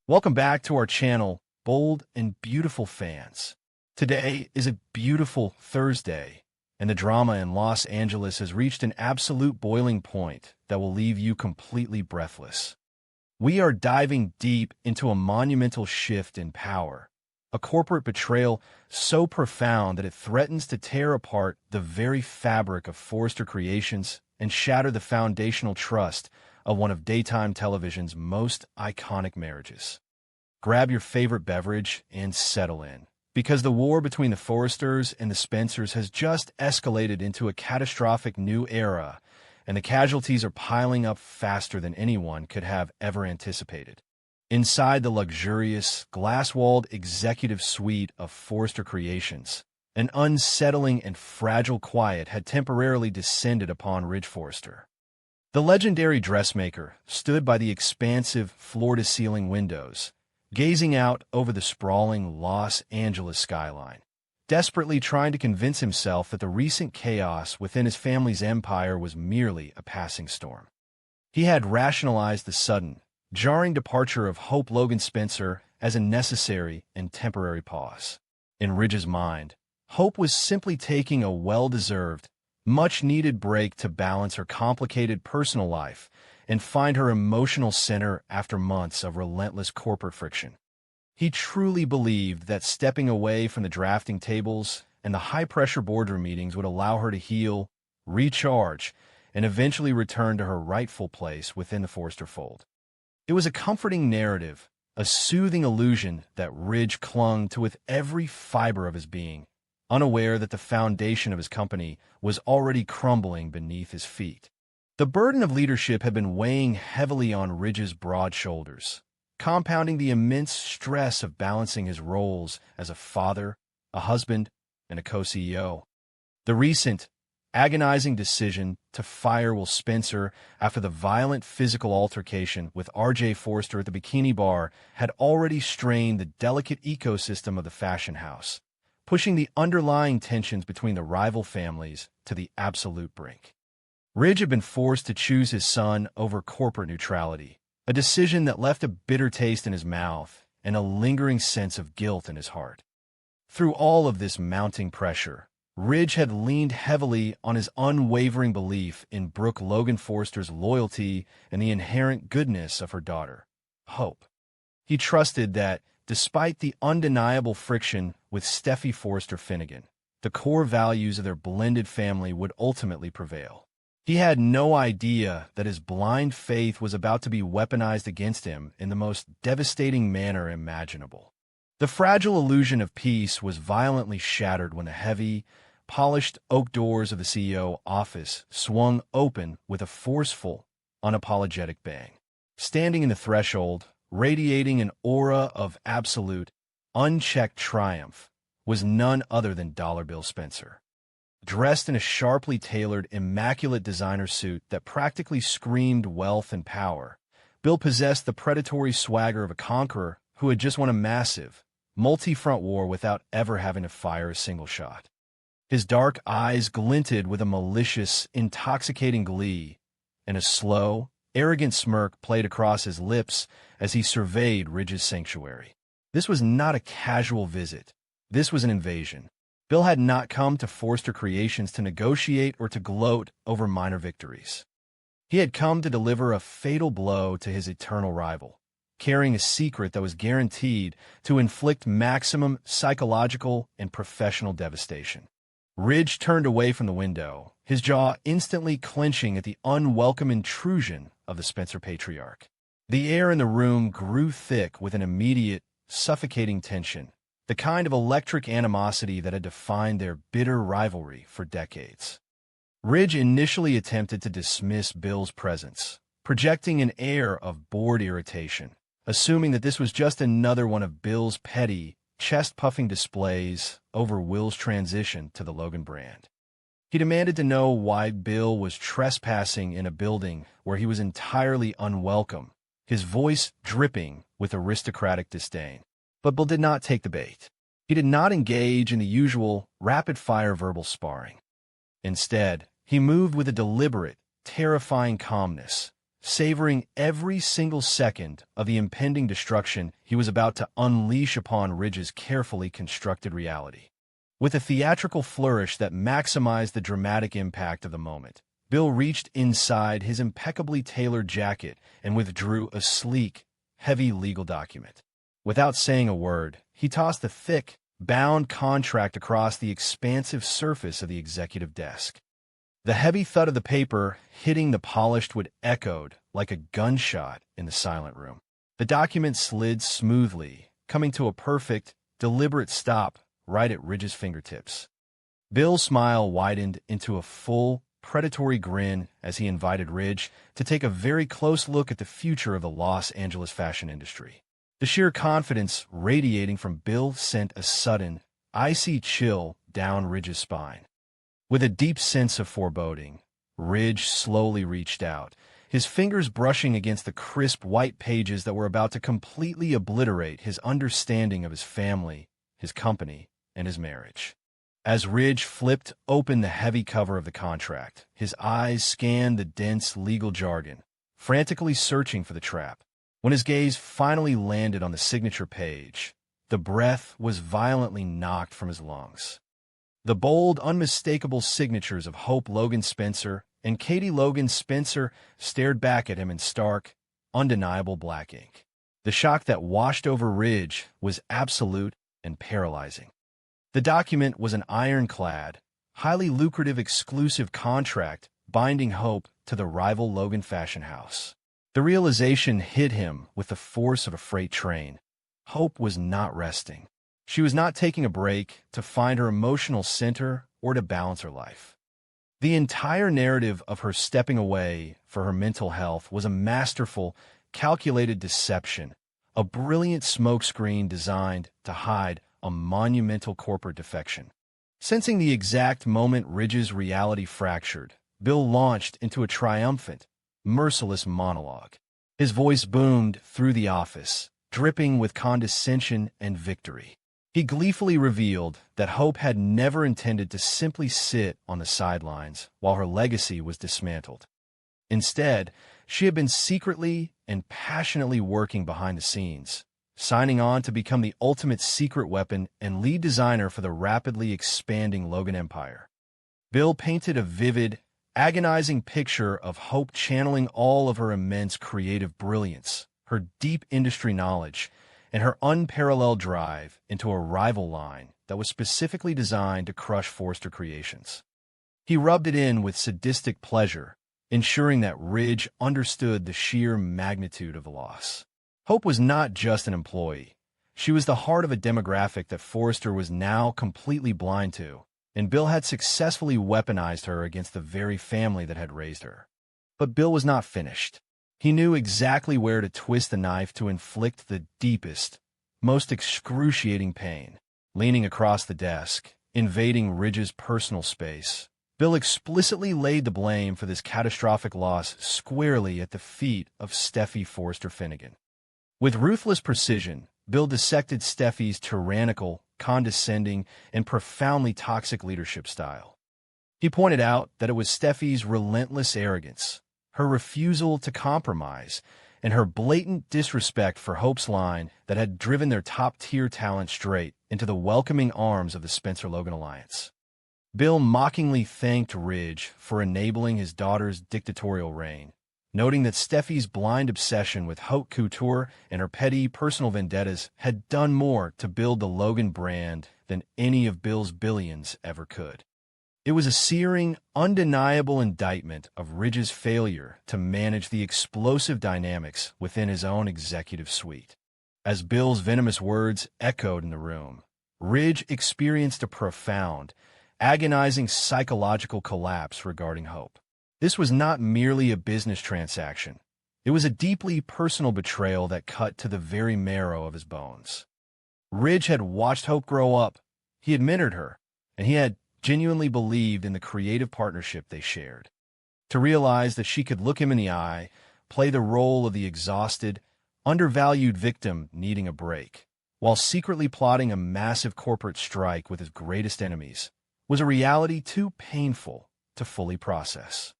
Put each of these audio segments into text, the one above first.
Welcome back to our channel, bold and beautiful fans. Today is a beautiful Thursday, and the drama in Los Angeles has reached an absolute boiling point that will leave you completely breathless. We are diving deep into a monumental shift in power, a corporate betrayal so profound that it threatens to tear apart the very fabric of Forrester Creations and shatter the foundational trust of one of daytime television's most iconic marriages. Grab your favorite beverage and settle in, because the war between the Forresters and the Spencers has just escalated into a catastrophic new era, and the casualties are piling up faster than anyone could have ever anticipated. Inside the luxurious, glass-walled executive suite of Forrester Creations, an unsettling and fragile quiet had temporarily descended upon Ridge Forrester. The legendary dressmaker stood by the expansive floor-to-ceiling windows, gazing out over the sprawling Los Angeles skyline, desperately trying to convince himself that the recent chaos within his family's empire was merely a passing storm. He had rationalized the sudden, jarring departure of Hope Logan Spencer as a necessary and temporary pause. In Ridge's mind, Hope was simply taking a well-deserved, much-needed break to balance her complicated personal life and find her emotional center after months of relentless corporate friction. He truly believed that stepping away from the drafting tables and the high-pressure boardroom meetings would allow her to heal, recharge, and eventually return to her rightful place within the Forrester fold. It was a comforting narrative, a soothing illusion that Ridge clung to with every fiber of his being, unaware that the foundation of his company was already crumbling beneath his feet. The burden of leadership had been weighing heavily on Ridge's broad shoulders, compounding the immense stress of balancing his roles as a father, a husband, and a co-CEO. The recent, agonizing decision to fire Will Spencer after the violent physical altercation with R.J. Forrester at the Bikini Bar had already strained the delicate ecosystem of the fashion house, pushing the underlying tensions between the rival families to the absolute brink. Ridge had been forced to choose his son over corporate neutrality, a decision that left a bitter taste in his mouth and a lingering sense of guilt in his heart. Through all of this mounting pressure, Ridge had leaned heavily on his unwavering belief in Brooke Logan Forrester's loyalty and the inherent goodness of her daughter, Hope. He trusted that, despite the undeniable friction with Steffy Forrester Finnegan, the core values of their blended family would ultimately prevail. He had no idea that his blind faith was about to be weaponized against him in the most devastating manner imaginable. The fragile illusion of peace was violently shattered when the heavy, polished oak doors of the CEO office swung open with a forceful, unapologetic bang. Standing in the threshold, radiating an aura of absolute, unchecked triumph, was none other than Dollar Bill Spencer. Dressed in a sharply tailored, immaculate designer suit that practically screamed wealth and power, Bill possessed the predatory swagger of a conqueror who had just won a massive, multi-front war without ever having to fire a single shot. His dark eyes glinted with a malicious, intoxicating glee, and a slow, arrogant smirk played across his lips as he surveyed Ridge's sanctuary. This was not a casual visit. This was an invasion. Bill had not come to Forrester Creations to negotiate or to gloat over minor victories. He had come to deliver a fatal blow to his eternal rival, carrying a secret that was guaranteed to inflict maximum psychological and professional devastation. Ridge turned away from the window, his jaw instantly clenching at the unwelcome intrusion of the Spencer patriarch. The air in the room grew thick with an immediate, suffocating tension, the kind of electric animosity that had defined their bitter rivalry for decades. Ridge initially attempted to dismiss Bill's presence, projecting an air of bored irritation, assuming that this was just another one of Bill's petty, chest-puffing displays over Will's transition to the Logan brand. He demanded to know why Bill was trespassing in a building where he was entirely unwelcome, his voice dripping with aristocratic disdain. But Bill did not take the bait. He did not engage in the usual rapid-fire verbal sparring. Instead, he moved with a deliberate, terrifying calmness, savoring every single second of the impending destruction he was about to unleash upon Ridge's carefully constructed reality. With a theatrical flourish that maximized the dramatic impact of the moment, Bill reached inside his impeccably tailored jacket and withdrew a sleek, heavy legal document. Without saying a word, he tossed the thick, bound contract across the expansive surface of the executive desk. The heavy thud of the paper hitting the polished wood echoed like a gunshot in the silent room. The document slid smoothly, coming to a perfect, deliberate stop right at Ridge's fingertips. Bill's smile widened into a full, predatory grin as he invited Ridge to take a very close look at the future of the Los Angeles fashion industry. The sheer confidence radiating from Bill sent a sudden, icy chill down Ridge's spine. With a deep sense of foreboding, Ridge slowly reached out, his fingers brushing against the crisp white pages that were about to completely obliterate his understanding of his family, his company, and his marriage. As Ridge flipped open the heavy cover of the contract, his eyes scanned the dense legal jargon, frantically searching for the trap. When his gaze finally landed on the signature page, the breath was violently knocked from his lungs. The bold, unmistakable signatures of Hope Logan Spencer and Katie Logan Spencer stared back at him in stark, undeniable black ink. The shock that washed over Ridge was absolute and paralyzing. The document was an ironclad, highly lucrative exclusive contract binding Hope to the rival Logan fashion house. The realization hit him with the force of a freight train. Hope was not resting. She was not taking a break to find her emotional center or to balance her life. The entire narrative of her stepping away for her mental health was a masterful, calculated deception, a brilliant smokescreen designed to hide a monumental corporate defection. Sensing the exact moment Ridge's reality fractured, Bill launched into a triumphant, merciless monologue. His voice boomed through the office, dripping with condescension and victory. He gleefully revealed that Hope had never intended to simply sit on the sidelines while her legacy was dismantled. Instead, she had been secretly and passionately working behind the scenes, signing on to become the ultimate secret weapon and lead designer for the rapidly expanding Logan empire. Bill painted a vivid, agonizing picture of Hope channeling all of her immense creative brilliance, her deep industry knowledge, and her unparalleled drive into a rival line that was specifically designed to crush Forster Creations. He rubbed it in with sadistic pleasure, ensuring that Ridge understood the sheer magnitude of the loss. Hope was not just an employee. She was the heart of a demographic that Forrester was now completely blind to, and Bill had successfully weaponized her against the very family that had raised her. But Bill was not finished. He knew exactly where to twist the knife to inflict the deepest, most excruciating pain. Leaning across the desk, invading Ridge's personal space, Bill explicitly laid the blame for this catastrophic loss squarely at the feet of Steffy Forrester Finnegan. With ruthless precision, Bill dissected Steffi's tyrannical, condescending, and profoundly toxic leadership style. He pointed out that it was Steffi's relentless arrogance, her refusal to compromise, and her blatant disrespect for Hope's line that had driven their top-tier talent straight into the welcoming arms of the Spencer-Logan alliance. Bill mockingly thanked Ridge for enabling his daughter's dictatorial reign, noting that Steffi's blind obsession with haute couture and her petty personal vendettas had done more to build the Logan brand than any of Bill's billions ever could. It was a searing, undeniable indictment of Ridge's failure to manage the explosive dynamics within his own executive suite. As Bill's venomous words echoed in the room, Ridge experienced a profound, agonizing psychological collapse regarding Hope. This was not merely a business transaction. It was a deeply personal betrayal that cut to the very marrow of his bones. Ridge had watched Hope grow up. He had mentored her, and he had genuinely believed in the creative partnership they shared. To realize that she could look him in the eye, play the role of the exhausted, undervalued victim needing a break, while secretly plotting a massive corporate strike with his greatest enemies, was a reality too painful to fully process.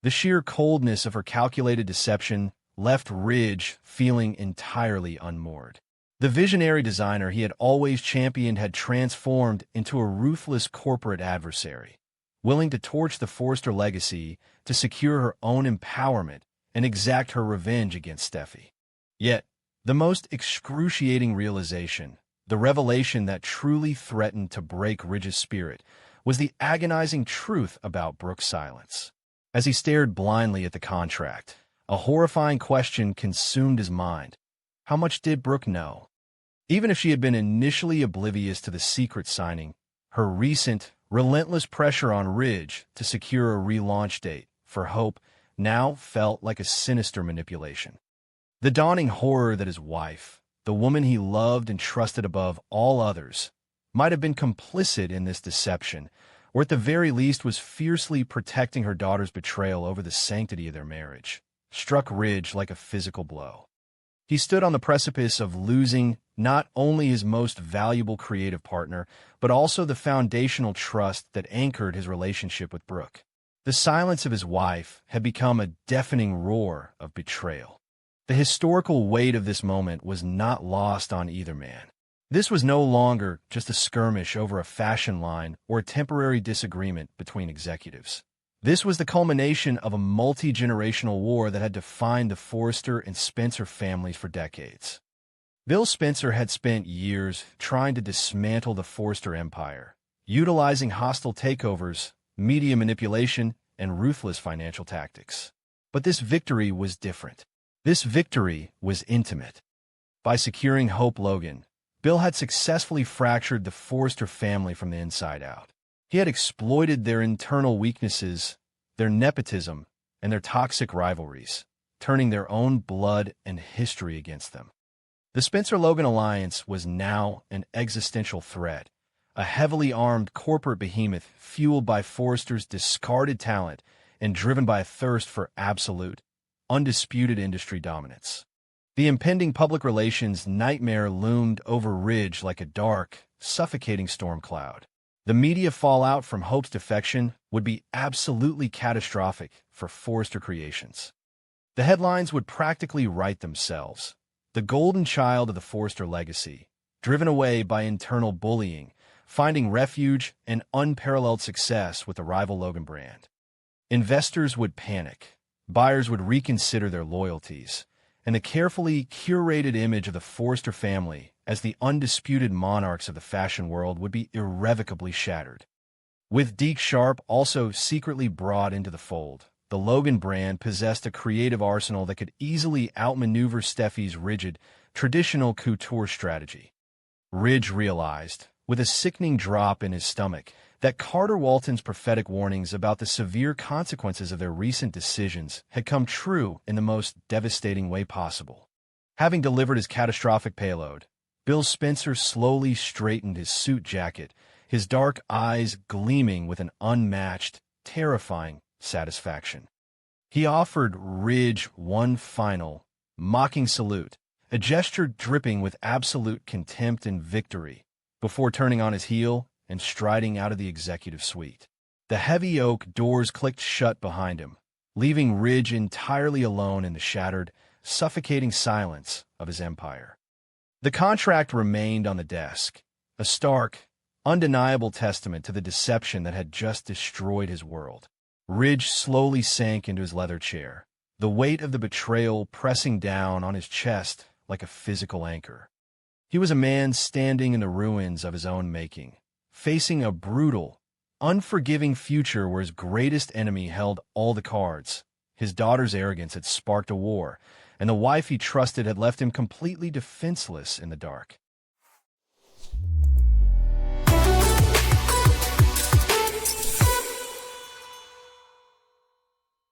The sheer coldness of her calculated deception left Ridge feeling entirely unmoored. The visionary designer he had always championed had transformed into a ruthless corporate adversary, willing to torch the Forrester legacy to secure her own empowerment and exact her revenge against Steffy. Yet, the most excruciating realization, the revelation that truly threatened to break Ridge's spirit, was the agonizing truth about Brooke's silence. As he stared blindly at the contract, a horrifying question consumed his mind. How much did Brooke know? Even if she had been initially oblivious to the secret signing, her recent, relentless pressure on Ridge to secure a relaunch date for Hope now felt like a sinister manipulation. The dawning horror that his wife, the woman he loved and trusted above all others, might have been complicit in this deception, or at the very least was fiercely protecting her daughter's betrayal over the sanctity of their marriage, struck Ridge like a physical blow. He stood on the precipice of losing not only his most valuable creative partner, but also the foundational trust that anchored his relationship with Brooke. The silence of his wife had become a deafening roar of betrayal. The historical weight of this moment was not lost on either man. This was no longer just a skirmish over a fashion line or a temporary disagreement between executives. This was the culmination of a multi-generational war that had defined the Forrester and Spencer families for decades. Bill Spencer had spent years trying to dismantle the Forrester empire, utilizing hostile takeovers, media manipulation, and ruthless financial tactics. But this victory was different. This victory was intimate. By securing Hope Logan, Bill had successfully fractured the Forrester family from the inside out. He had exploited their internal weaknesses, their nepotism, and their toxic rivalries, turning their own blood and history against them. The Spencer-Logan alliance was now an existential threat, a heavily armed corporate behemoth fueled by Forrester's discarded talent and driven by a thirst for absolute, undisputed industry dominance. The impending public relations nightmare loomed over Ridge like a dark, suffocating storm cloud. The media fallout from Hope's defection would be absolutely catastrophic for Forrester Creations. The headlines would practically write themselves. The golden child of the Forrester legacy, driven away by internal bullying, finding refuge and unparalleled success with the rival Logan brand. Investors would panic, buyers would reconsider their loyalties, and the carefully curated image of the Forrester family as the undisputed monarchs of the fashion world would be irrevocably shattered. With Deke Sharp also secretly brought into the fold, the Logan brand possessed a creative arsenal that could easily outmaneuver Steffi's rigid, traditional couture strategy. Ridge realized, with a sickening drop in his stomach, that Carter Walton's prophetic warnings about the severe consequences of their recent decisions had come true in the most devastating way possible. Having delivered his catastrophic payload, Bill Spencer slowly straightened his suit jacket, his dark eyes gleaming with an unmatched, terrifying satisfaction. He offered Ridge one final, mocking salute, a gesture dripping with absolute contempt and victory, before turning on his heel and striding out of the executive suite. The heavy oak doors clicked shut behind him, leaving Ridge entirely alone in the shattered, suffocating silence of his empire. The contract remained on the desk, a stark, undeniable testament to the deception that had just destroyed his world. Ridge slowly sank into his leather chair, the weight of the betrayal pressing down on his chest like a physical anchor. He was a man standing in the ruins of his own making, facing a brutal, unforgiving future where his greatest enemy held all the cards. His daughter's arrogance had sparked a war, and the wife he trusted had left him completely defenseless in the dark.